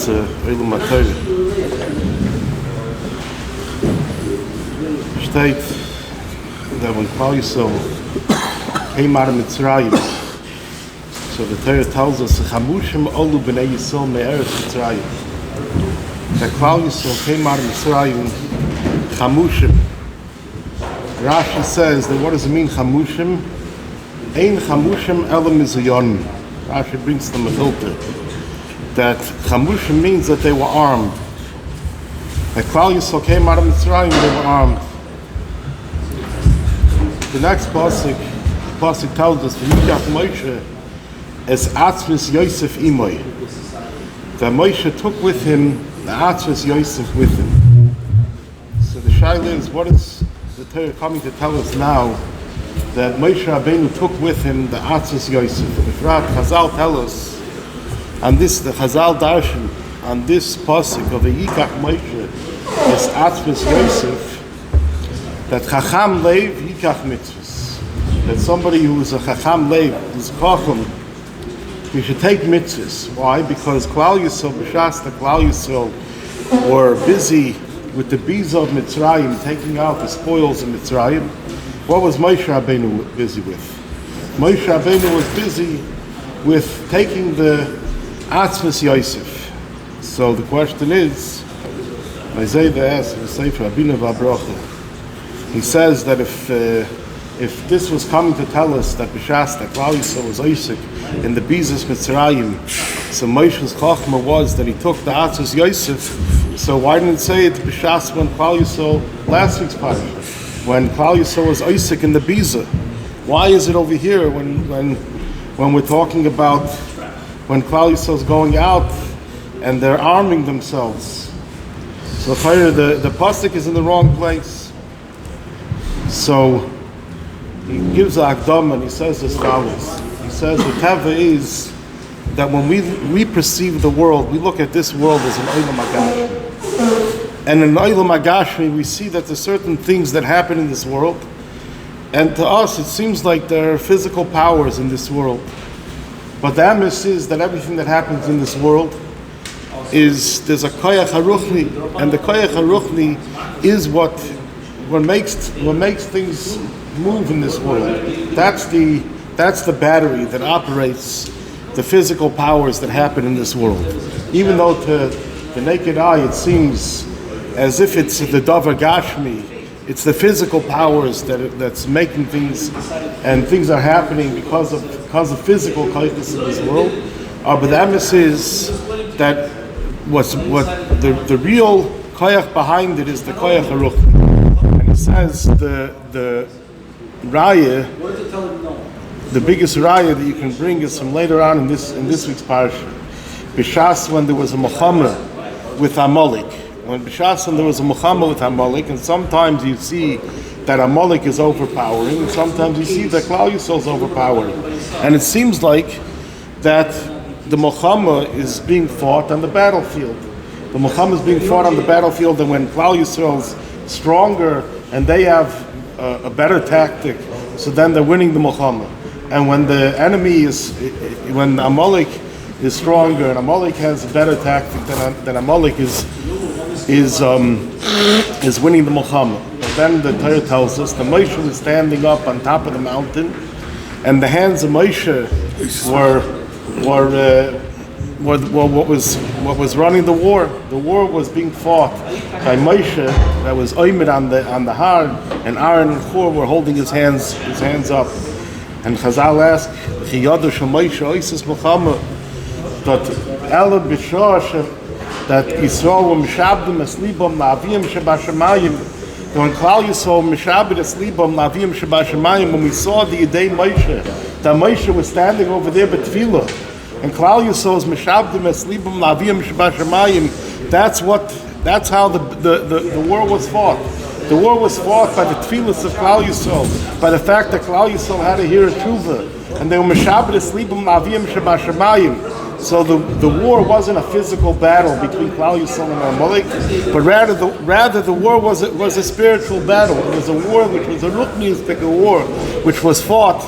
ganze Eilum HaTorah. Steht, that when Klal Yisrael came out of Mitzrayim, so the Torah tells us, Chamushim olu b'nei Yisrael me'eretz Mitzrayim. That Klal Yisrael came out of Mitzrayim, Chamushim. Rashi says that what does it mean, Chamushim? Ein Chamushim ela mizayon. Rashi brings them a filter. That Chamushim means that they were armed. That Klal Yisrael came out of Mitzrayim, they were armed. The next pasuk tells us, V'yikach Moshe es atzvus Yosef imoy. That Moshe took with him the atzvus Yosef with him. So the shaila is, what is the Torah coming to tell us now that Moshe Rabbeinu took with him the atzvus Yosef? The Chazal tell us, and this the Chazal darshan on this pasuk of V'yikach Moshe es atzvus Yosef, that Chacham Leiv Yikach Mitzvahs. That somebody who is a Chacham Leiv, who's Chacham, he should take mitzvahs. Why? Because Klal Yisrael, B'shas, the Klal Yisrael were busy with the Biza of Mitzrayim, taking out the spoils of Mitzrayim. What was Moshe Rabbeinu busy with? Moshe Rabbeinu was busy with taking the Atzvus Yosef. So the question is, Isaiah asks, he says that if this was coming to tell us that B'shas, that Klal Yisrael was Isaac in the Bizas Mitzrayim, so Moshe's Chachma was that he took the Atzvus Yosef, so why didn't it say it B'shas when Klal Yisrael, last week's parasha, when Klal Yisrael was Isaac in the Biza? Why is it over here when we're talking about when Klal Yisrael is going out and they're arming themselves? So the pasuk is in the wrong place. So he gives a Akdam and he says as follows. He says the Tava is that when we perceive the world, we look at this world as an Olam Hagashmi. And in Olam Hagashmi we see that there's certain things that happen in this world. And to us it seems like there are physical powers in this world. But the emes is that everything that happens in this world there's a koyach haruchni, and the koyach haruchni is what makes things move in this world. That's the battery that operates the physical powers that happen in this world. Even though to the naked eye it seems as if it's the davar gashmi, it's the physical powers that's making things, and things are happening because of physical koyachs in this world. But the emes is that what the real koyach behind it is the koyach haruchni. It says the raya, the biggest raya that you can bring is from later on in this week's parasha. B'shas when there was a Muhammad with Amalek. When there was a Muhammad with Amalek, and sometimes you see that Amalek is overpowering, and sometimes you see that Klal Yisrael is overpowering. And it seems like that the Muhammad is being fought on the battlefield. The Muhammad is being fought on the battlefield, and when Klal Yisrael is stronger and they have a better tactic, so then they're winning the Muhammad. And when the enemy when Amalek is stronger and Amalek has a better tactic, then Amalek is winning the Muhammad. But then the Torah tells us that Moshe was standing up on top of the mountain, and the hands of Moshe were what was running the war. The war was being fought by Moshe, that was Oymed on the har, and Aaron and Hur were holding his hands up. And Chazal asked, Chiyadu shel Moshe oises Muhammad, that Ela b'shah that Yisrael were mishabdim es libam la'avim shebashamayim. When Klal Yisrael mishabed es libam la'avim shebashamayim, when we saw the Yidei Moshe, that Moshe was standing over there b'tfilah, and Klal Yisrael's mishabdim es libam la'avim shebashamayim. That's how the war was fought. The war was fought by the tefillas of Klal Yisrael, by the fact that Klal Yisrael had to hear a tshuva, and they were mishabed es libam la'avim shebashamayim. So the war wasn't a physical battle between Klal Yisrael and Amalek, but rather the war was a spiritual battle. It was a war which was a ruchnistic war, which was fought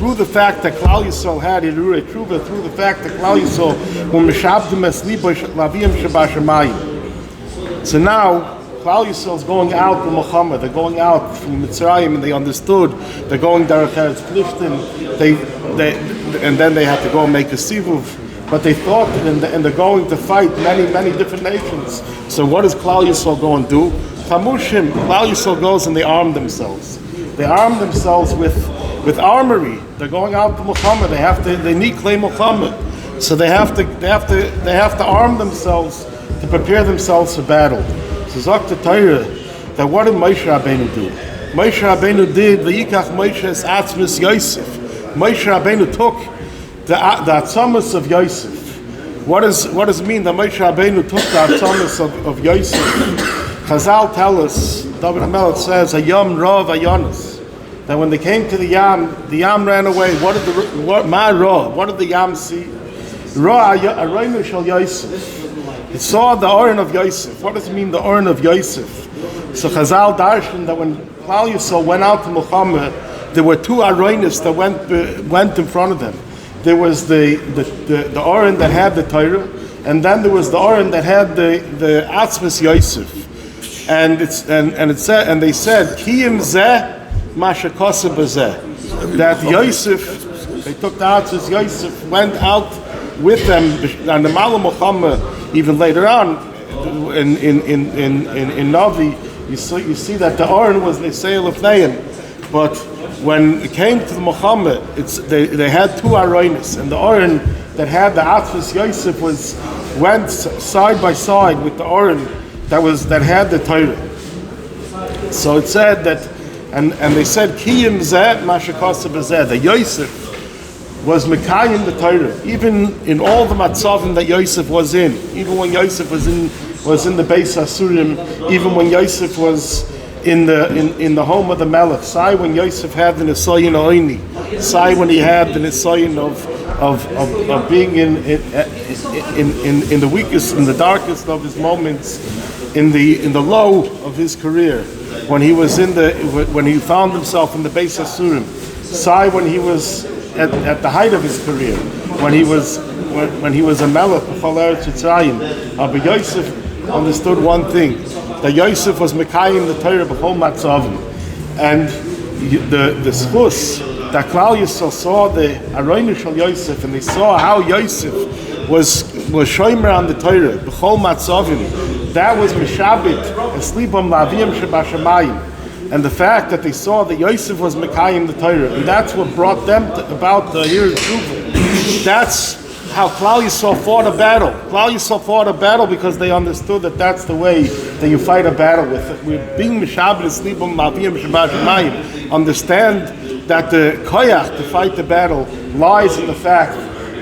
through the fact that Klal Yisrael had Hirurei Tshuva, through the fact that Klal Yisrael were Mishabdim Es Libo Lavim Shabashamayim. So now, Klal Yisrael is going out to Muhammad. They're going out from Mitzrayim, and they understood. They're going Derech Eretz Plishtim. And then they had to go and make a sivuv. But they thought, and they're going to fight many different nations. So what does Klal Yisrael go and do? Chamushim. Klal Yisrael goes and they arm themselves. They arm themselves with armory. They're going out to Muhammad. They need clay Muhammad. So they have to arm themselves to prepare themselves for battle. So Zok the Torah, that what did Moshe Rabbeinu do? Moshe Rabbeinu did V'yikach Moshe's Atzmus Yosef. Moshe Rabbeinu took the Atzamus of Yosef. What does it mean that Moshe Rabbeinu took the Atzamus of Yosef? Chazal tell us, David HaMelech says, Hayom Rov Ayonis, that when they came to the Yam ran away. What did the Yam see? Ra Araynu Shal Yosef. It saw the Oren of Yosef. What does it mean, the Oren of Yosef? So Chazal darshan that when Klal Yisrael went out to Muhammad, there were two Aroinis that went in front of them. There was the Oren that had the Torah, and then there was the Oren that had the Atzmas Yosef. And they said Kiyim Zeh Mashakasa Bazeh. That Yosef, they took the Atzmas Yosef, went out with them, and the Malam Muhammad. Even later on, in Navi, you see that the Oren was the Seil of Nayim. But when it came to the Muhammad, they had two Aroinis, and the Oren that had the Atzvus Yosef went side by side with the Oren that had the Torah. So it said that, and they said Kiyim Zeh Mashakasa Bazeh, the Yosef was Mekayim the Torah, even in all the matzavim that Yosef was in, even when Yosef was in the Beis Asurim, even when Yosef was in the home of the Melech, Sai when Yosef had the Nisayin Oini, Sai when he had the Nisayin of being in the weakest, in the darkest of his moments, in the low of his career, when he found himself in the Beis Asurim, Sai when he was at the height of his career, when he was a melech b'chol eretz Mitzrayim. But Yosef understood one thing, that Yosef was mekayim the Torah b'chol matzavim, and the schus that Klal Yisrael saw the Aroinu Shal Yosef, and they saw how Yosef was shomer on the Torah b'chol matzavim. That was mishabit eslibam lavim shebashamayim. And the fact that they saw that Yosef was Mekayim the Torah, and that's what brought them about the Hirurei Tshuva. That's how Klal Yisrael fought a battle. Klal Yisrael fought a battle because they understood that that's the way that you fight a battle with it. We're being Mishabed Slibam Maviyim Shabbat Shemayim. Understand that the koyach to fight the battle lies in the fact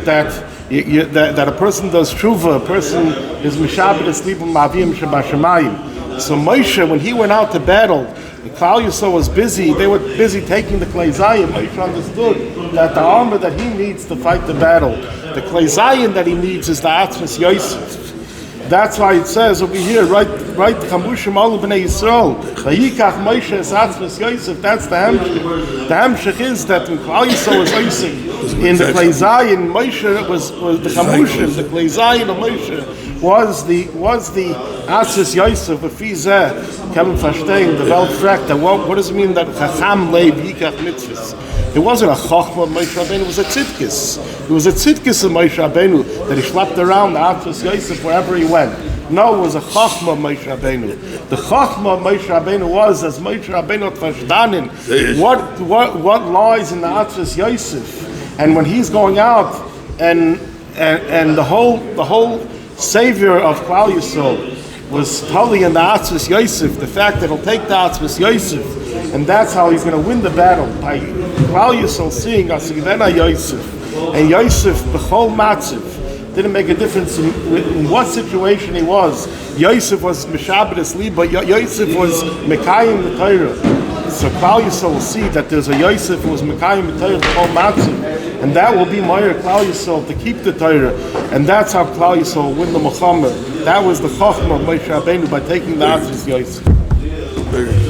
that that a person does tshuva, a person is Mishabed Slibam Maviyim Shabbat Shemayim. So Moshe, when he went out to battle, Klal Yisrael was busy. They were busy taking the Klei Zayin. Moshe understood that the armor that he needs to fight the battle, the Klei Zayin that he needs, is the Atzmas Yosef. That's why it says over here, right, Chamushim Olu B'nei Yisrael, Vayikach Moshe es Atzmas Yosef. That's the Hemshech. The Hemshech is that when Klal Yisrael was Yosef in the Klei Zayin, Moshe was the Chamushim. The Klei Zayin of Moshe was the Atzmas Yosef. If he's Kevin verstehen, the Welt fragt, what does it mean that Chacham leib Yikach Mitzvahs? It wasn't a Chochma of Moshe Rabbeinu, it was a Tzidkis. It was a Tzidkis of Moshe Rabbeinu that he schlepped around the Atzvus Yosef wherever he went. No, it was a Chochma of Moshe Rabbeinu. The Chochma of Moshe Rabbeinu was, as Moshe Rabbeinu had verstanden, what lies in the Atzvus Yosef. And when he's going out, and the whole savior of Klal Yisrael was totally in the Atzvus Yosef, the fact that he'll take the Atzvus Yosef, and that's how he's going to win the battle, by Klal Yisrael seeing Asigvena Yosef, and Yosef b'chol matziv. Didn't make a difference in what situation he was. Yosef was Meshabed Esli, but Yosef was Mekayim the Torah. So Klal Yisrael will see that there's a Yosef who was Mekayim the Torah b'chol matziv, and that will be Meir Klal Yisrael to keep the Torah, and that's how Klal Yisrael will win the Muhammad. That was the Chochmah of Moshe Rabbeinu by taking the Atzvus Yosef.